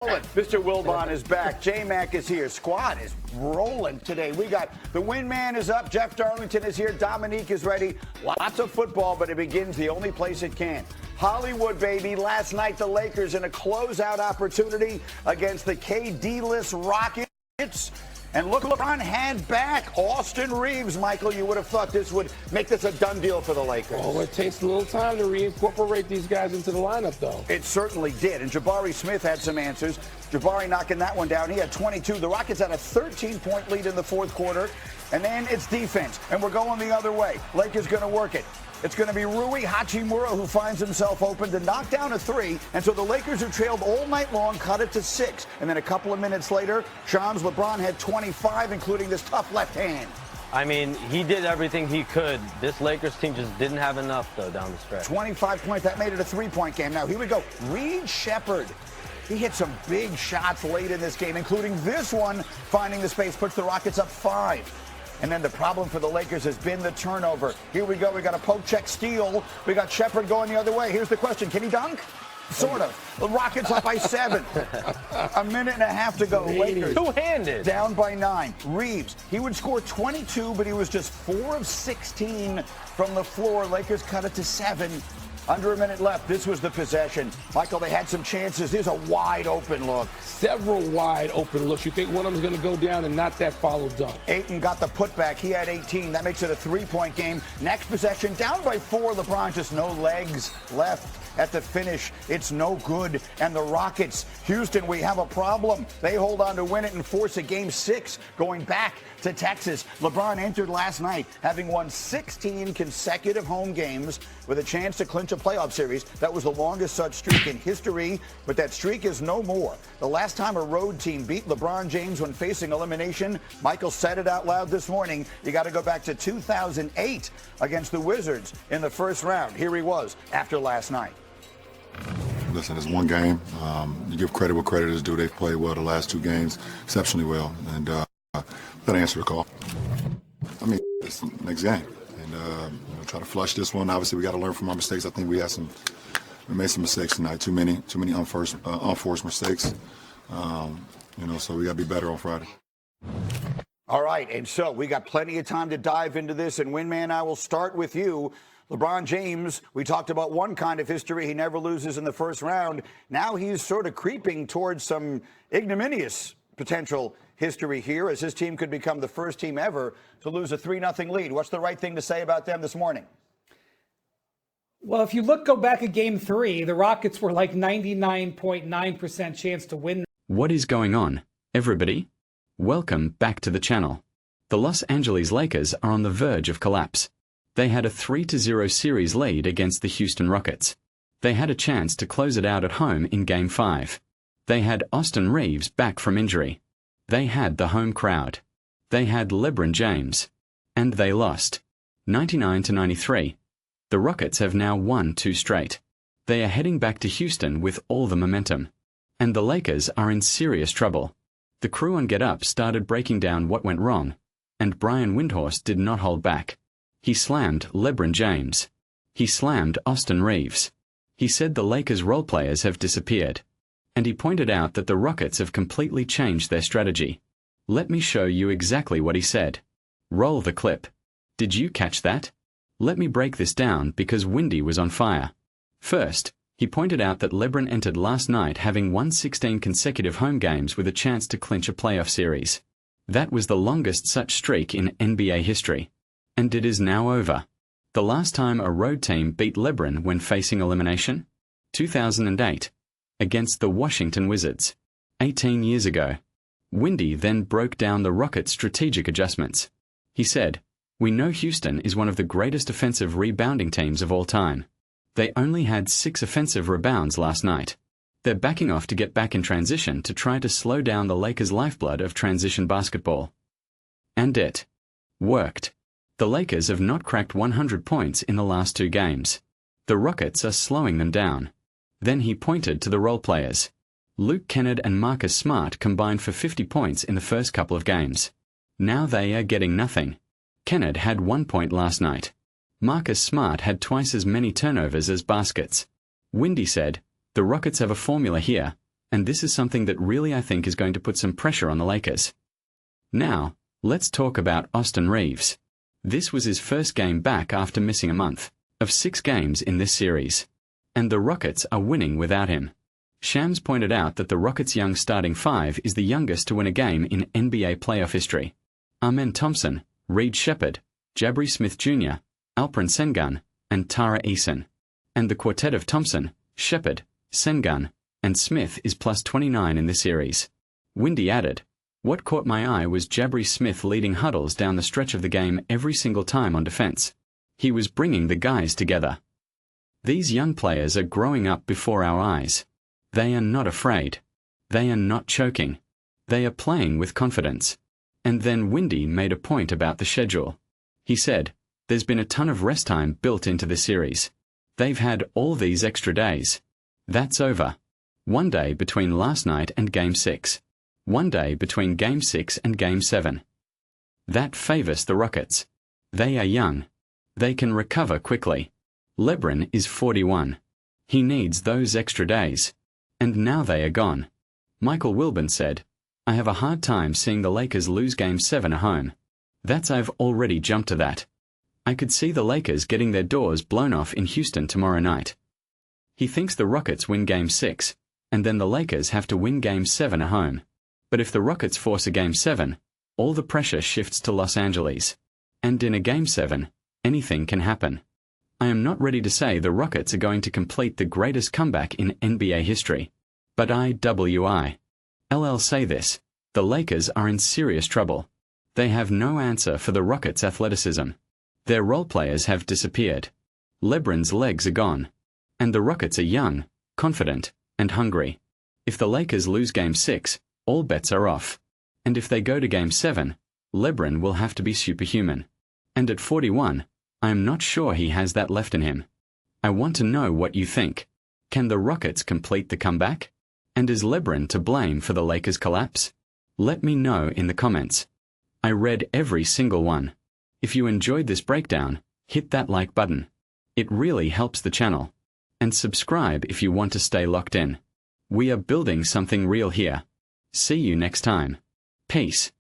Mr. Wilbon is back. J-Mac is here. Squad is rolling today. We got the win man is up. Jeff Darlington is here. Dominique is ready. Lots of football, but it begins the only place it can. Hollywood, baby. Last night, the Lakers in a closeout opportunity against the KD-less Rockets. And look, LeBron had back Austin Reaves. Michael, you would have thought this would make this a done deal for the Lakers. Oh, it takes a little time to reincorporate these guys into the lineup, though. It certainly did. And Jabari Smith had some answers. Jabari knocking that one down. He had 22. The Rockets had a 13-point lead in the fourth quarter. And then it's defense. And we're going the other way. Lakers going to work it. It's going to be Rui Hachimura who finds himself open to knock down a three. And so the Lakers, who trailed all night long, cut it to 6. And then a couple of minutes later, Shams LeBron had 25, including this tough left hand. I mean, he did everything he could. This Lakers team just didn't have enough, though, down the stretch. 25 points. That made it a three-point game. Now, here we go. Reed Shepherd. He hit some big shots late in this game, including this one, finding the space, puts the Rockets up 5. And then the problem for the Lakers has been the turnover. Here we go. We got a poke check steal. We got Shepherd going the other way. Here's the question. Can he dunk? Sort of. The Rockets up by 7. A minute and a half to go. Lakers two-handed. Down by 9. Reaves, he would score 22, but he was just 4 of 16 from the floor. Lakers cut it to 7. Under a minute left. This was the possession. Michael, they had some chances. Here's a wide open look. Several wide open looks. You think one of them's going to go down and not that follow dunk. Ayton got the putback. He had 18. That makes it a 3-point game. Next possession, down by 4. LeBron just no legs left at the finish. It's no good. And the Rockets, Houston, we have a problem. They hold on to win it and force a game 6 going back to Texas. LeBron entered last night having won 16 consecutive home games with a chance to clinch a playoff series. That was the longest such streak in history, but that streak is no more. The last time a road team beat LeBron James when facing elimination, Michael said it out loud this morning, you got to go back to 2008 against the Wizards in the first round. Here he was after last night. Listen, it's one game. You give credit where credit is due. They've played well the last 2 games, exceptionally well. And got to answer the call. I mean, it's the next game. And try to flush this one. Obviously, we got to learn from our mistakes. I think we made some mistakes tonight. Too many unforced mistakes. So we got to be better on Friday. All right, and so we got plenty of time to dive into this. And Winman, I will start with you. LeBron James, we talked about one kind of history. He never loses in the first round. Now he's sort of creeping towards some ignominious potential history here, as his team could become the first team ever to lose a 3-0 lead. What's the right thing to say about them this morning? Well, if you go back at game 3, the Rockets were like 99.9% chance to win. What is going on, everybody? Welcome back to the channel. The Los Angeles Lakers are on the verge of collapse. They had a 3-0 series lead against the Houston Rockets. They had a chance to close it out at home in Game 5. They had Austin Reaves back from injury. They had the home crowd. They had LeBron James. And they lost. 99-93. The Rockets have now won 2 straight. They are heading back to Houston with all the momentum. And the Lakers are in serious trouble. The crew on Get Up started breaking down what went wrong. And Brian Windhorst did not hold back. He slammed LeBron James. He slammed Austin Reaves. He said the Lakers' role players have disappeared. And he pointed out that the Rockets have completely changed their strategy. Let me show you exactly what he said. Roll the clip. Did you catch that? Let me break this down because Windy was on fire. First, he pointed out that LeBron entered last night having won 16 consecutive home games with a chance to clinch a playoff series. That was the longest such streak in NBA history. And it is now over. The last time a road team beat LeBron when facing elimination? 2008. Against the Washington Wizards. 18 years ago. Windy then broke down the Rockets' strategic adjustments. He said, "We know Houston is one of the greatest offensive rebounding teams of all time. They only had 6 offensive rebounds last night. They're backing off to get back in transition to try to slow down the Lakers' lifeblood of transition basketball." And it worked. The Lakers have not cracked 100 points in the last 2 games. The Rockets are slowing them down. Then he pointed to the role players. Luke Kennard and Marcus Smart combined for 50 points in the first couple of games. Now they are getting nothing. Kennard had 1 point last night. Marcus Smart had twice as many turnovers as baskets. Windy said, "The Rockets have a formula here. and this is something that really I think is going to put some pressure on the Lakers. Now, let's talk about Austin Reaves. This was his first game back after missing a month of 6 games in this series. And the Rockets are winning without him. Shams pointed out that the Rockets' young starting 5 is the youngest to win a game in NBA playoff history. Amen Thompson, Reed Shepherd, Jabari Smith Jr., Alperen Sengun, and Tara Eason. And the quartet of Thompson, Shepherd, Sengun, and Smith is plus 29 in the series. Windy added, "What caught my eye was Jabari Smith leading huddles down the stretch of the game every single time on defense. He was bringing the guys together. These young players are growing up before our eyes. They are not afraid. They are not choking. They are playing with confidence." And then Windy made a point about the schedule. He said, "There's been a ton of rest time built into the series. They've had all these extra days. That's over. 1 day between last night and Game 6. 1 day between Game 6 and Game 7. That favors the Rockets. They are young. They can recover quickly. LeBron is 41. He needs those extra days. And now they are gone." Michael Wilbon said, "I have a hard time seeing the Lakers lose Game 7 at home. I've already jumped to that. I could see the Lakers getting their doors blown off in Houston tomorrow night." He thinks the Rockets win Game 6, and then the Lakers have to win Game 7 at home. But if the Rockets force a Game 7, all the pressure shifts to Los Angeles. And in a Game 7, anything can happen. I am not ready to say the Rockets are going to complete the greatest comeback in NBA history. But I'll say this, the Lakers are in serious trouble. They have no answer for the Rockets' athleticism. Their role players have disappeared. LeBron's legs are gone. And the Rockets are young, confident, and hungry. If the Lakers lose Game 6, all bets are off. And if they go to Game 7, LeBron will have to be superhuman. And at 41, I am not sure he has that left in him. I want to know what you think. Can the Rockets complete the comeback? And is LeBron to blame for the Lakers' collapse? Let me know in the comments. I read every single one. If you enjoyed this breakdown, hit that like button. It really helps the channel. And subscribe if you want to stay locked in. We are building something real here. See you next time. Peace.